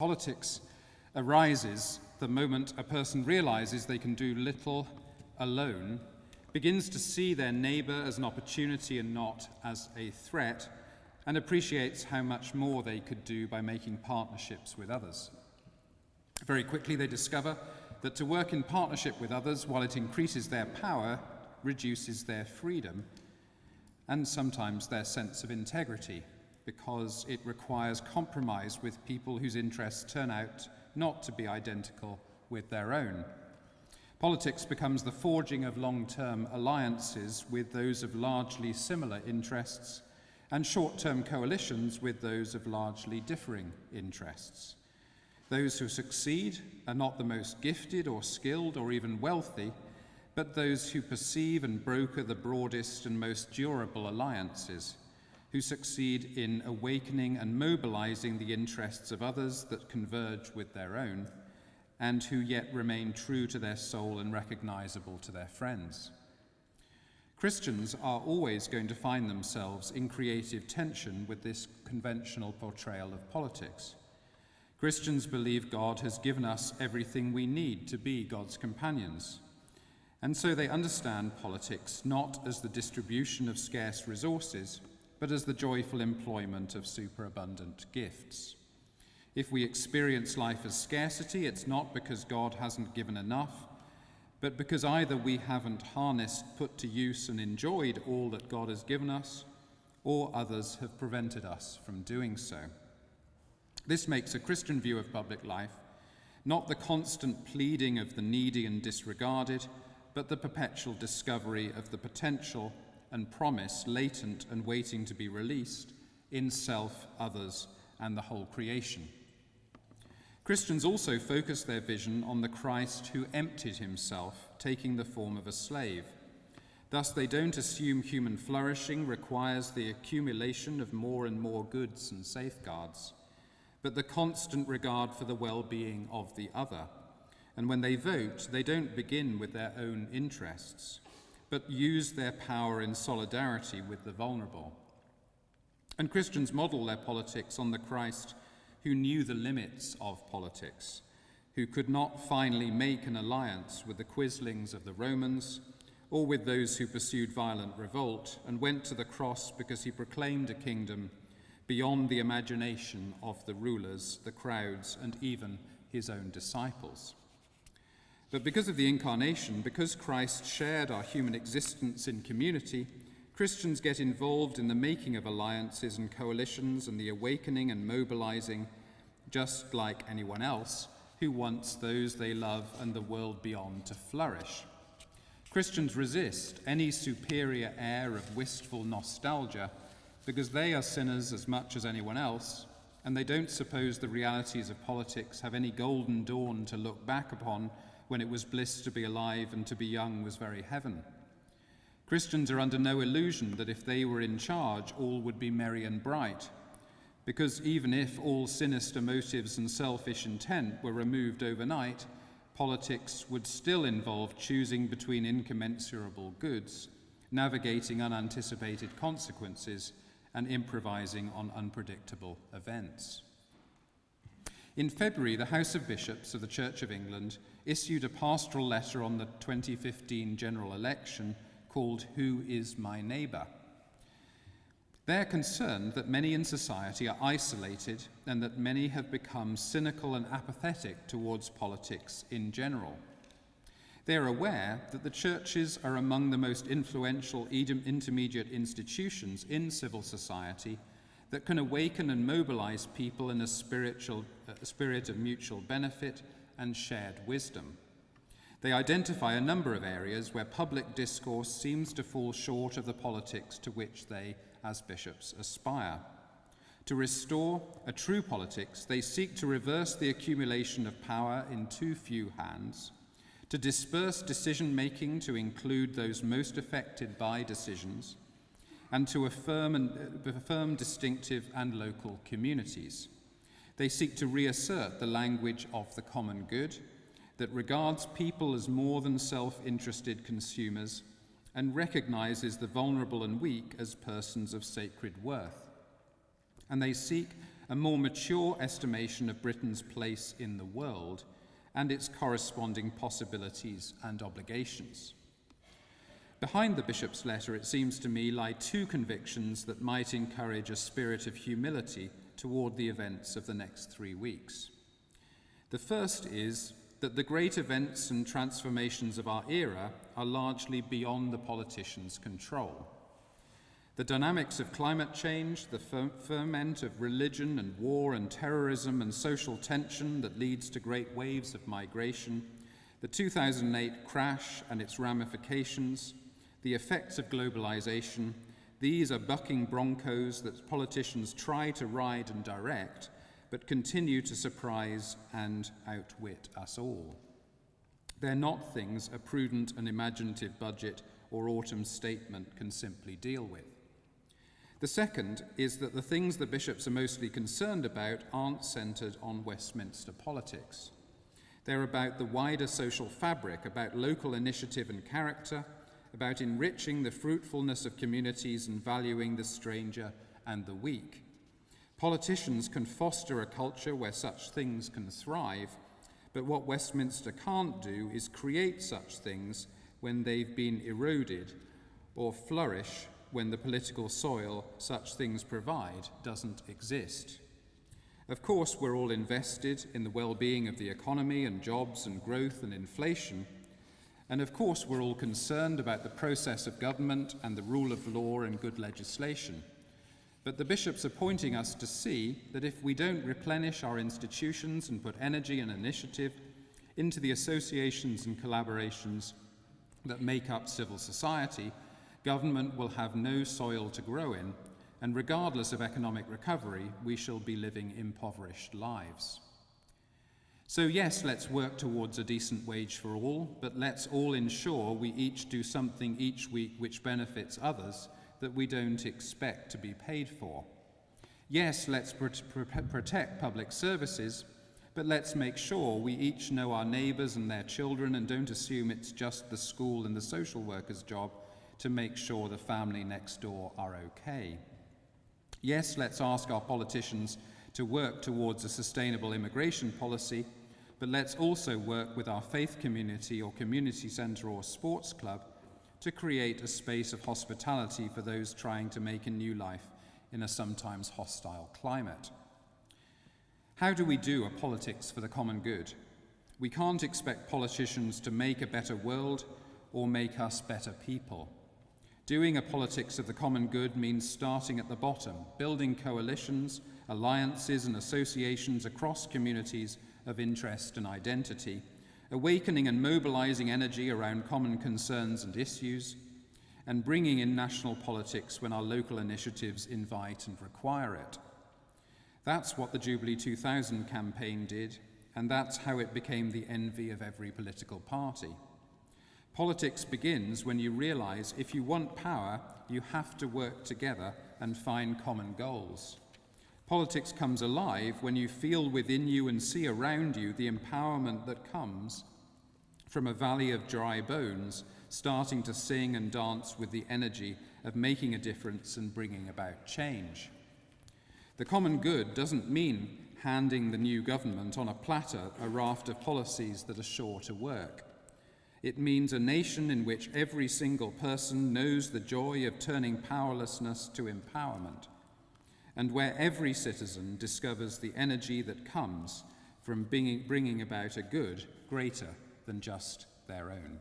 Politics arises the moment a person realizes they can do little alone, begins to see their neighbor as an opportunity and not as a threat, and appreciates how much more they could do by making partnerships with others. Very quickly they discover that to work in partnership with others, while it increases their power, reduces their freedom and sometimes their sense of integrity, because it requires compromise with people whose interests turn out not to be identical with their own. Politics becomes the forging of long-term alliances with those of largely similar interests and short-term coalitions with those of largely differing interests. Those who succeed are not the most gifted or skilled or even wealthy, but those who perceive and broker the broadest and most durable alliances, who succeed in awakening and mobilizing the interests of others that converge with their own, and who yet remain true to their soul and recognizable to their friends. Christians are always going to find themselves in creative tension with this conventional portrayal of politics. Christians believe God has given us everything we need to be God's companions, and so they understand politics not as the distribution of scarce resources, but as the joyful employment of superabundant gifts. If we experience life as scarcity, it's not because God hasn't given enough, but because either we haven't harnessed, put to use, and enjoyed all that God has given us, or others have prevented us from doing so. This makes a Christian view of public life not the constant pleading of the needy and disregarded, but the perpetual discovery of the potential and promise latent and waiting to be released in self, others, and the whole creation. Christians also focus their vision on the Christ who emptied himself, taking the form of a slave. Thus, they don't assume human flourishing requires the accumulation of more and more goods and safeguards, but the constant regard for the well-being of the other. And when they vote, they don't begin with their own interests, but use their power in solidarity with the vulnerable. And Christians model their politics on the Christ who knew the limits of politics, who could not finally make an alliance with the quislings of the Romans or with those who pursued violent revolt, and went to the cross because he proclaimed a kingdom beyond the imagination of the rulers, the crowds, and even his own disciples. But because of the incarnation, because Christ shared our human existence in community, Christians get involved in the making of alliances and coalitions and the awakening and mobilizing, just like anyone else who wants those they love and the world beyond to flourish. Christians resist any superior air of wistful nostalgia because they are sinners as much as anyone else, and they don't suppose the realities of politics have any golden dawn to look back upon when it was bliss to be alive and to be young was very heaven. Christians are under no illusion that if they were in charge, all would be merry and bright, because even if all sinister motives and selfish intent were removed overnight, politics would still involve choosing between incommensurable goods, navigating unanticipated consequences, and improvising on unpredictable events. In February, the House of Bishops of the Church of England issued a pastoral letter on the 2015 general election called "Who is My Neighbour?" They're concerned that many in society are isolated and that many have become cynical and apathetic towards politics in general. They're aware that the churches are among the most influential intermediate institutions in civil society that can awaken and mobilize people in a spirit of mutual benefit and shared wisdom. They identify a number of areas where public discourse seems to fall short of the politics to which they, as bishops, aspire. To restore a true politics, they seek to reverse the accumulation of power in too few hands, to disperse decision-making to include those most affected by decisions, and to affirm distinctive and local communities. They seek to reassert the language of the common good that regards people as more than self-interested consumers and recognizes the vulnerable and weak as persons of sacred worth. And they seek a more mature estimation of Britain's place in the world and its corresponding possibilities and obligations. Behind the bishop's letter, it seems to me, lie two convictions that might encourage a spirit of humility toward the events of the next 3 weeks. The first is that the great events and transformations of our era are largely beyond the politicians' control. The dynamics of climate change, the ferment of religion and war and terrorism and social tension that leads to great waves of migration, the 2008 crash and its ramifications, the effects of globalization, these are bucking broncos that politicians try to ride and direct, but continue to surprise and outwit us all. They're not things a prudent and imaginative budget or autumn statement can simply deal with. The second is that the things the bishops are mostly concerned about aren't centred on Westminster politics. They're about the wider social fabric, about local initiative and character, about enriching the fruitfulness of communities and valuing the stranger and the weak. Politicians can foster a culture where such things can thrive, but what Westminster can't do is create such things when they've been eroded, or flourish when the political soil such things provide doesn't exist. Of course, we're all invested in the well-being of the economy and jobs and growth and inflation, and of course we're all concerned about the process of government and the rule of law and good legislation. But the bishops are pointing us to see that if we don't replenish our institutions and put energy and initiative into the associations and collaborations that make up civil society, government will have no soil to grow in, and regardless of economic recovery, we shall be living impoverished lives. So yes, let's work towards a decent wage for all, but let's all ensure we each do something each week which benefits others that we don't expect to be paid for. Yes, let's protect public services, but let's make sure we each know our neighbours and their children and don't assume it's just the school and the social worker's job to make sure the family next door are okay. Yes, let's ask our politicians to work towards a sustainable immigration policy, but let's also work with our faith community or community centre or sports club to create a space of hospitality for those trying to make a new life in a sometimes hostile climate. How do we do a politics for the common good? We can't expect politicians to make a better world or make us better people. Doing a politics of the common good means starting at the bottom, building coalitions, alliances and associations across communities of interest and identity, awakening and mobilizing energy around common concerns and issues, and bringing in national politics when our local initiatives invite and require it. That's what the Jubilee 2000 campaign did, and that's how it became the envy of every political party. Politics begins when you realize if you want power, you have to work together and find common goals. Politics comes alive when you feel within you and see around you the empowerment that comes from a valley of dry bones, starting to sing and dance with the energy of making a difference and bringing about change. The common good doesn't mean handing the new government on a platter a raft of policies that are sure to work. It means a nation in which every single person knows the joy of turning powerlessness to empowerment, and where every citizen discovers the energy that comes from bringing about a good greater than just their own.